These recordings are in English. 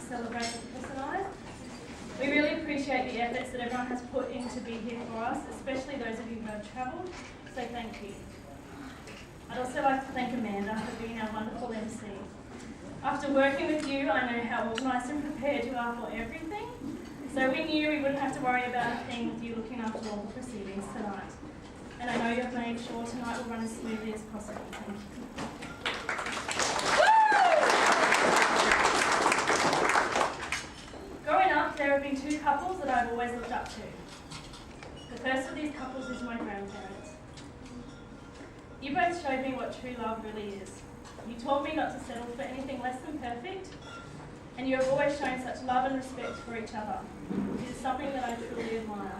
celebrate with Chris and I. We really appreciate the efforts that everyone has put in to be here for us, especially those of you who have travelled, so thank you. I'd also like to thank Amanda for being our wonderful MC. After working with you, I know how organised and prepared you are for everything, so we knew we wouldn't have to worry about a thing with you looking after all the proceedings tonight. And I know you've made sure tonight will run as smoothly as possible. Thank you. Growing up, there have been two couples that I've always looked up to. The first of these couples is my grandparents. You both showed me what true love really is. You taught me not to settle for anything less than perfect, and you have always shown such love and respect for each other. It is something that I truly admire.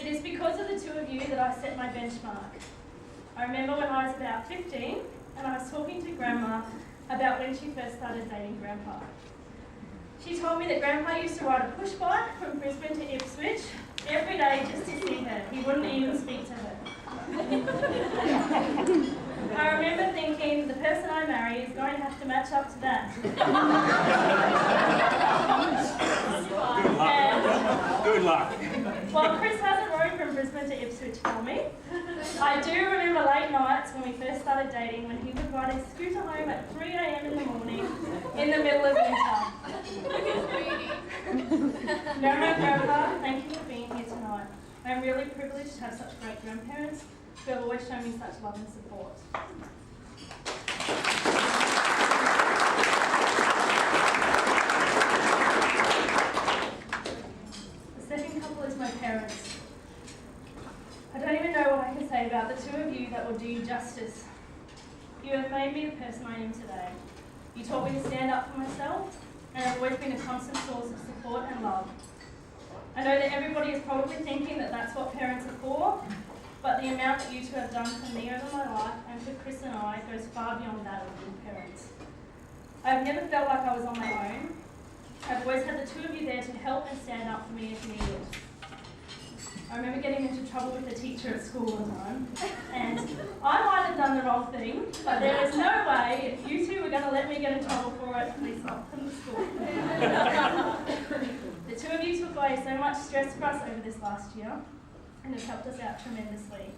It is because of the two of you that I set my benchmark. I remember when I was about 15, and I was talking to Grandma about when she first started dating Grandpa. She told me that Grandpa used to ride a push bike from Brisbane to Ipswich every day just to see her. He wouldn't even speak to her. I remember thinking, the person I marry is going to have to match up to that. Good luck. While Chris hasn't rode from Brisbane to Ipswich for me, I do remember late nights when we first started dating when he would ride his scooter home at 3 a.m. in the morning in the middle of winter. Grandma, Grandpa, thank you for being here tonight. I am really privileged to have such great grandparents who have always shown me such love and support. The second couple is my parents. I don't even know what I can say about the two of you that will do you justice. You have made me the person I am today. You taught me to stand up for myself, and have always been a constant source of support and love. I know that everybody is probably thinking that that's what parents are for, but the amount that you two have done for me over my life and for Chris and I goes far beyond that of being parents. I have never felt like I was on my own. I've always had the two of you there to help and stand up for me if needed. I remember getting into trouble with the teacher at school one time, and I might have done the wrong thing, but there is no way if you two were going to let me get in trouble for it, please stop from the school. The two of you took away so much stress for us over this last year, and have helped us out tremendously.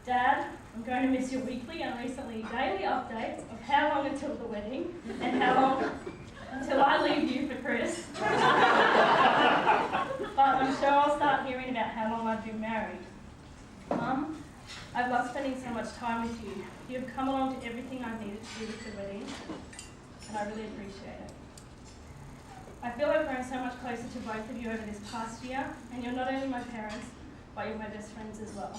Dad, I'm going to miss your weekly and recently daily updates of how long until the wedding, and how long until I leave you for Chris. But I'm sure I'll start hearing about how long I've been married. Mum, I've loved spending so much time with you. You have come along to everything I needed to do with the wedding, and I really appreciate it. I feel I've grown so much closer to both of you over this past year, and you're not only my parents, but you're my best friends as well.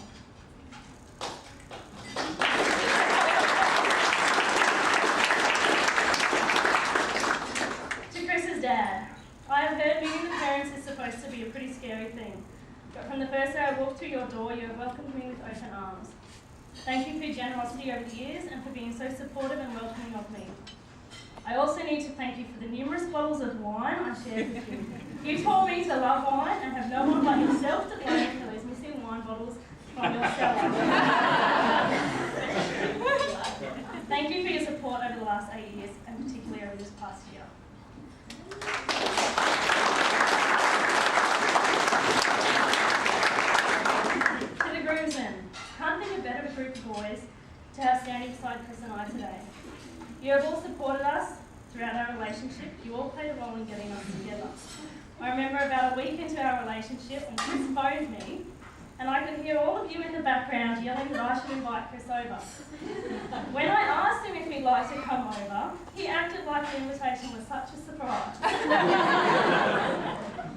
To Chris's dad, I have heard being the parents is supposed to be a pretty scary thing, but from the first day I walked through your door, you have welcomed me with open arms. Thank you for your generosity over the years and for being so supportive and welcoming of me. I also need to thank you for the numerous bottles of wine I shared with you. You taught me to love wine and have no one but yourself to blame for those missing wine bottles from your cellar. Thank you for your support over the last 8 years, and particularly over this past year. To the groomsmen, can't think of a better group of boys to have standing beside Chris and I today. You have all supported us throughout our relationship. You all played a role in getting us together. I remember about a week into our relationship when Chris phoned me, and I could hear all of you in the background yelling that I should invite Chris over. When I asked him if he'd like to come over, he acted like the invitation was such a surprise.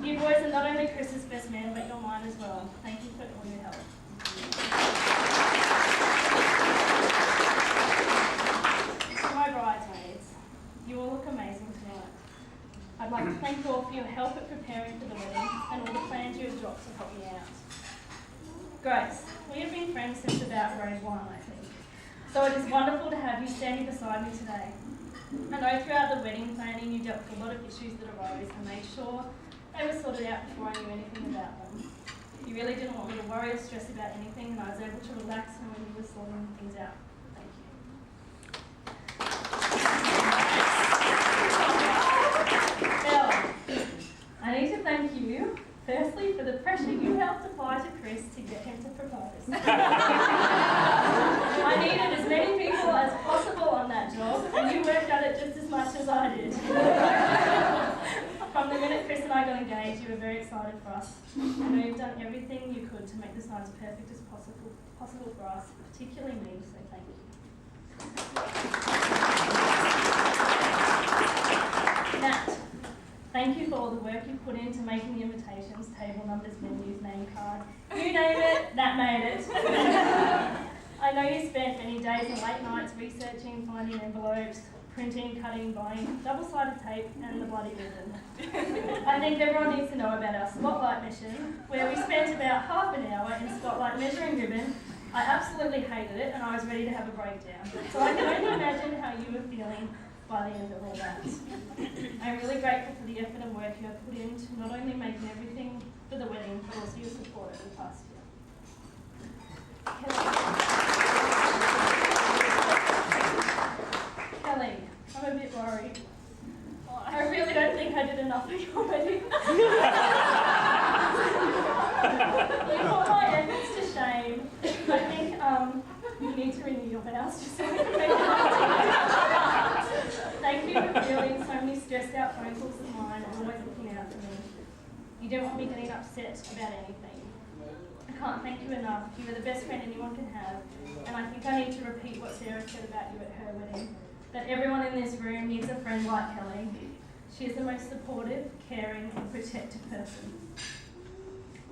You boys are not only Chris's best man, but you're mine as well. Thank you for all your help. To my bridesmaids, you all look amazing tonight. I'd like to thank you all for your help at preparing for the wedding and all the plans you have dropped to help me out. Grace, we have been friends since about grade 1, I think. So it is wonderful to have you standing beside me today. I know throughout the wedding planning you dealt with a lot of issues that arose and made sure they were sorted out before I knew anything about them. You really didn't want me to worry or stress about anything, and I was able to relax knowing you were sorting things out. Thank you. the minute Chris and I got engaged, you were very excited for us. I know you've done everything you could to make this night as perfect as possible for us, particularly me, so thank you. Nat, thank you for all the work you put into making the invitations, table numbers, menus, name cards. You name it, Nat made it. I know you spent many days and late nights researching, finding envelopes, printing, cutting, buying double-sided tape and the bloody ribbon. I think everyone needs to know about our Spotlight mission, where we spent about half an hour in Spotlight measuring ribbon. I absolutely hated it and I was ready to have a breakdown. So I can only imagine how you were feeling by the end of all that. I'm really grateful for the effort and work you have put into not only making everything for the wedding, but also your support over the past year. Kelly, I'm a bit worried. I really don't think I did enough for your wedding. You put my efforts to shame. I think you need to renew your vows just so we can make it up. Thank you for fielding so many stressed out phone calls of mine and always looking out for me. You don't want me getting upset about anything. I can't thank you enough. You are the best friend anyone can have, and I think I need to repeat what Sarah said about you at her wedding, that everyone in this room needs a friend like Kelly. She is the most supportive, caring, and protective person,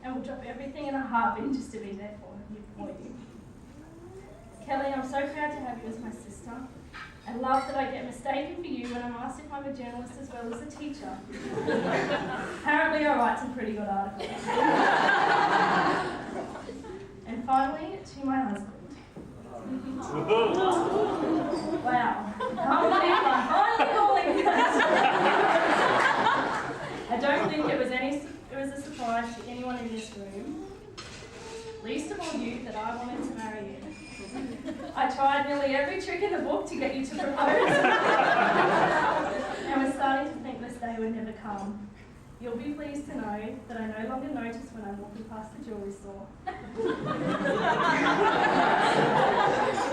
and will drop everything in a heartbeat just to be there for you. Kelly, I'm so proud to have you as my sister. I love that I get mistaken for you when I'm asked if I'm a journalist as well as a teacher. Apparently I write some pretty good articles. And finally, to my husband. Wow. Can't believe I'm finally calling that. I don't think it was a surprise to anyone in this room, least of all you, that I wanted to marry you. I tried nearly every trick in the book to get you to propose. And we're starting to think this day would never come. You'll be pleased to know that I no longer notice when I'm walking past the jewellery store.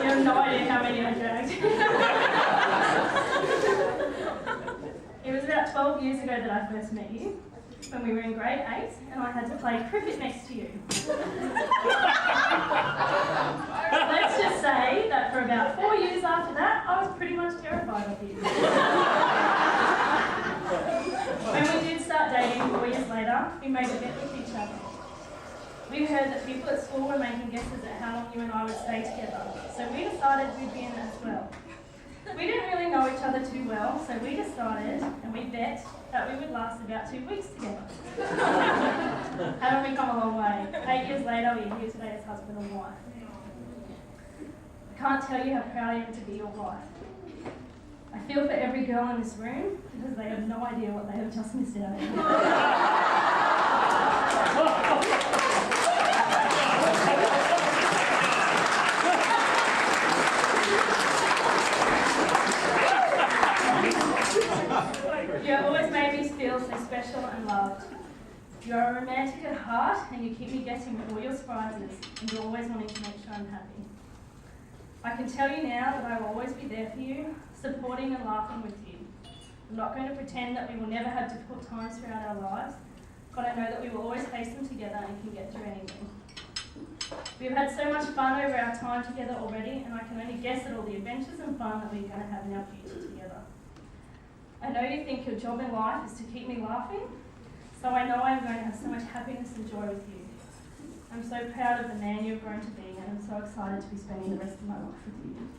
You have no idea how many I dragged. It was about 12 years ago that I first met you, when we were in grade 8 and I had to play cricket next to you. Let's just say that for about 4 years after that, I was pretty much terrified of you. When we did start dating 4 years later, we made a bet with each other. We heard that people at school were making guesses at how long you and I would stay together, so we decided we'd be in as well. We didn't really know each other too well, so we decided, and we bet, that we would last about 2 weeks together. Haven't we come a long way? 8 years later, we're here today as husband and wife. I can't tell you how proud I am to be your wife. I feel for every girl in this room, because they have no idea what they have just missed out on. You have always made me feel so special and loved. You are a romantic at heart and you keep me guessing with all your surprises and you're always wanting to make sure I'm happy. I can tell you now that I will always be there for you, supporting and laughing with you. I'm not going to pretend that we will never have difficult times throughout our lives, but I know that we will always face them together and can get through anything. We've had so much fun over our time together already, and I can only guess at all the adventures and fun that we're going to have in our future together. I know you think your job in life is to keep me laughing, so I know I'm going to have so much happiness and joy with you. I'm so proud of the man you've grown to be, and I'm so excited to be spending the rest of my life with you.